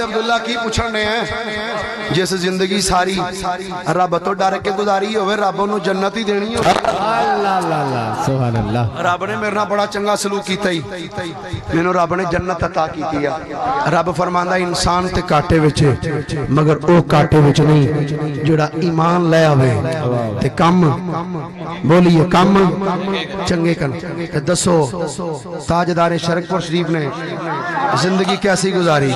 عبداللہ کی پوچھنے ہیں جس زندگی ساری رب تو ڈر کے گزاری ہوئے رب انہوں جنت ہی دینی ہو سبحان اللہ رب نے میرے بڑا چنگا سلوک کیتا ہی میں نے رب نے جنت عطا کی کیا رب فرماندہ انسان تے کاٹے وچے مگر او کاٹے وچ نہیں جڑا ایمان لے آوے تے کم بولیے کم چنگے کن دسو تاجدار شرک پور شریف نے زندگی کیسی گزاری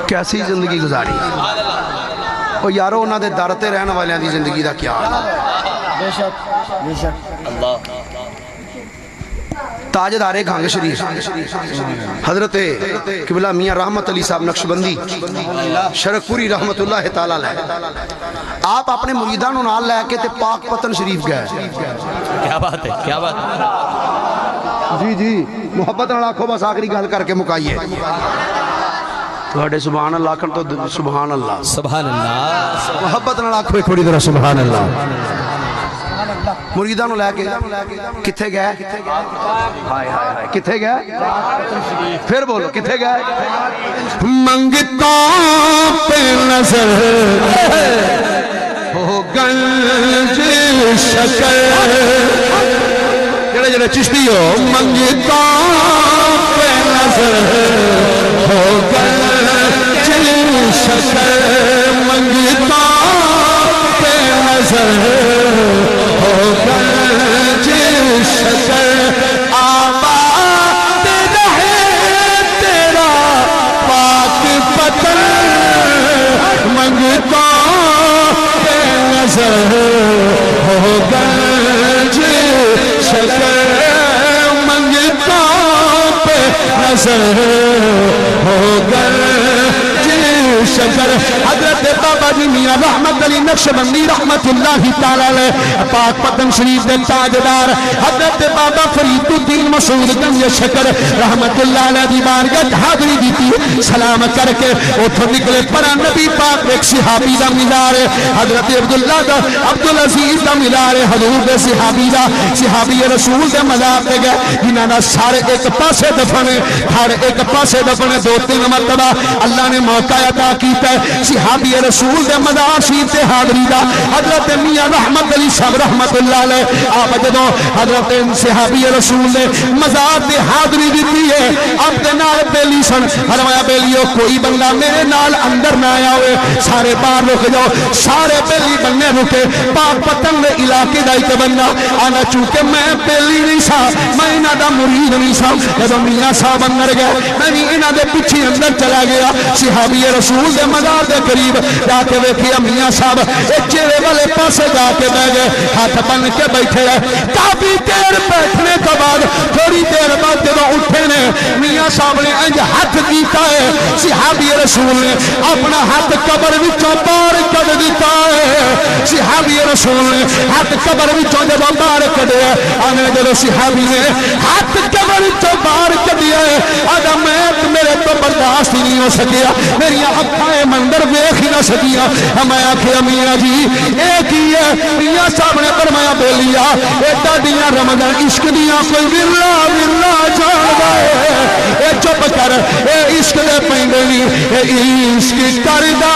کیسی زندگی گزاری او یارو انہاں دے درتے رہن والیاں دی زندگی دا کیا بے شک اللہ تاجدار گھانگ شریف حضرت قبلہ میاں رحمت علی صاحب نقشبندی شرک پوری رحمت اللہ تعالیٰ لے آپ اپنے مریدان نال لے کے تے پاک پتن شریف گئے کیا بات ہے کیا بات ہے جی محبت نال آکھو بس آخری گل کر کے مکائیے سبحان اللہ کن تو سبحان اللہ سبحان اللہ محبت نال آکھو ایک تھوڑی طرح سبحان اللہ مریدان لے کے کتھے گئے کتھے گئے پھر بولو کتھے گئے منگتوں پہ نظر ہو گنج شکر جڑے جڑے چشتی ہو منگتوں پہ نظر ہو گنج شکر منگتوں پہ نظر ہو گنج شکر آباد رہے تیرا پاک پتن منگتوں پہ نظر ہو گنج شکر منگتوں پہ نظر ہو گنج شکر حضرت بابا جی میاں رحمت علی نقشبندی رحمت اللہ تعالیٰ لے پاک پتن شریف دے تاجدار حضرت بابا فرید الدین مسعود گنج شکر رحمت اللہ علیہ دی بارگاہ حاضری دیتی سلام کر کے اتھو نکلے پرا نبی پاک ایک صحابی دا ملار حضرت عبداللہ دا عبدالعزیز دا ملار حضور دے صحابی دا صحابی رسول دے مزار دے گئے جنہاں نا سارے ایک پاسے دفنے ہر ایک پاسے دفنے دو تین مرتبہ اللہ نے موقع عطا کیتا ہے صحابی رسول دے مزار شریف تے حاضری دا حضرت میاں رحمت علی صاحب رحمت اللہ علیہ آپ جدوں حضرت صحابی رسول نے مزار تے حاضری دیتی ہے اب دے نال بیلی سن فرمایا بیلیو کوئی بندہ میرے نال اندر نہ آیا ہوئے سارے باہر رک جاؤ سارے بیلی بننے رکے پاک پتن دے علاقے دا ایک بندہ آنا چونکہ میں بیلی نہیں سا میں انہاں دا مرید نہیں سا جدوں میاں صاحب اندر گئے میں بھی انہاں دے پیچھے اندر چلا گیا صحابی رسول دے مزار دے قریب جا کے ویکھیا میاں صاحب ایک چہرے والے پاسے جا کے بیٹھ گئے ہاتھ بن کے بیٹھے رہے کافی دیر بیٹھنے کے بعد تھوڑی دیر بعد جب اٹھے نے میاں صاحب نے انج ہاتھ کیتا ہے صحابی رسول نے اپنا ہاتھ قبر وچوں باہر کڈ دیتا ہے صحابی رسول نے ہاتھ قبر وچوں جب باہر کڈیا آنے جب صحابی نے ہاتھ قبر وچوں باہر کڈیا ہے آدھا میں میرے تو برداشت ہی نہیں ہو سکیا میری اکھائیں منظر ویکھ ہی نہ سکیا میں آکھیا میاں جی ایک ہی ہے میاں صاحب نے فرمایا بولیا ایڈا دیاں رمضان عشق دیاں کوئی ورلا جان گئے اے چپ کر اے عشق دے پیندے نہیں اے عشق کردا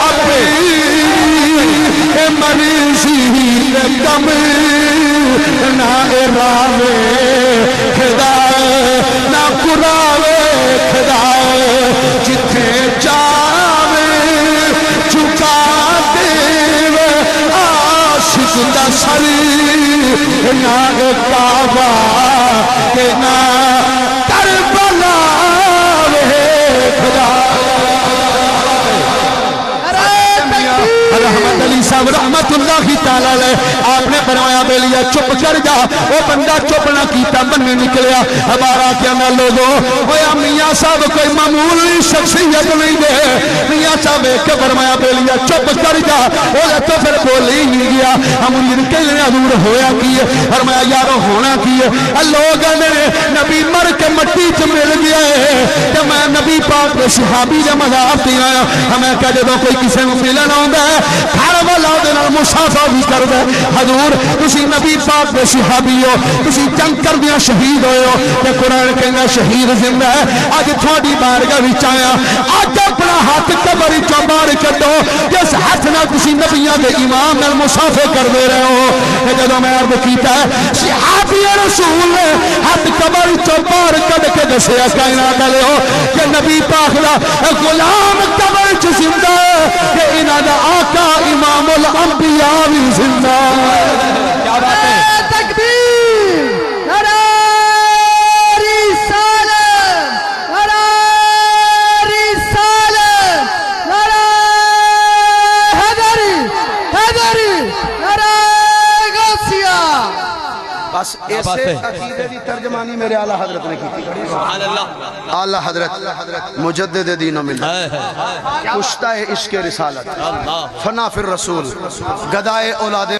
اپنی اے مرضی دے کم نہ راوے خدا نہ قراوے خدا جتھے جاوے چکا دے عاشق دا سر نہ کعبہ کہ نہ کربلا وے خدا رحمت علی صاحب رحمت اللہ تعالیٰ لے آپ نے فرمایا بیلیا چپ کر جا وہ بندہ چپ نہ کیتا بننے نکلیا ہمارا کیا نہ لوگوں ہویا میاں صاحب کوئی معمولی شخصیت نہیں دے میاں صاحب ایک کے فرمایا بیلیا چپ کر جا وہ تو پھر بول ہی نہیں گیا ہم ان کے لیے حضور ہویا کیے فرمایا یارو ہونا کیے لوگ نے نبی مر کے مٹی چ مل گیا ہے کہ میں نبی پاک صحابی دے مذہب تے آیا ہمیں کہ جدوں کوئی کسے نوں ملن آوندا ہے گھر والا دے نال مصافحہ بھی کردا ہے حضور تسی نبی پاک دے صحابی ہو تسی جنگ کردیاں شہید ہوئے ہو تے قرآن کہندا شہید زندہ ہے اج تھوڑی بارگاہ وچ آیا اج اپنا ہاتھ قبر وچوں باہر کڈو جس ہاتھ نال تسی نبیاں دے امام نال مصافحہ کردے رہے ہو تے جدوں میں عرض کیتا ہے صحابی رسول نے ہاتھ قبر وچوں باہر کڈ کے دسیا کائنات والے ہو کہ نبی پاک دا غلام قبر وچ زندہ ہے کہ انہاں دا آقا امام الانبیاء بھی زندہ ہے کیا بات ہے تکبیر نعرہ رسالت نعرہ رسالت نعرہ حیدری نعرہ غوثیہ بس ایسے عقیدے دی ترجمانی میرے اعلیٰ حضرت نے کی تھی سبحان اللہ اعلیٰ حضرت مجدد دین و ملت کشتہ عشق رسالت فنا فی الرسول گدائے اولاد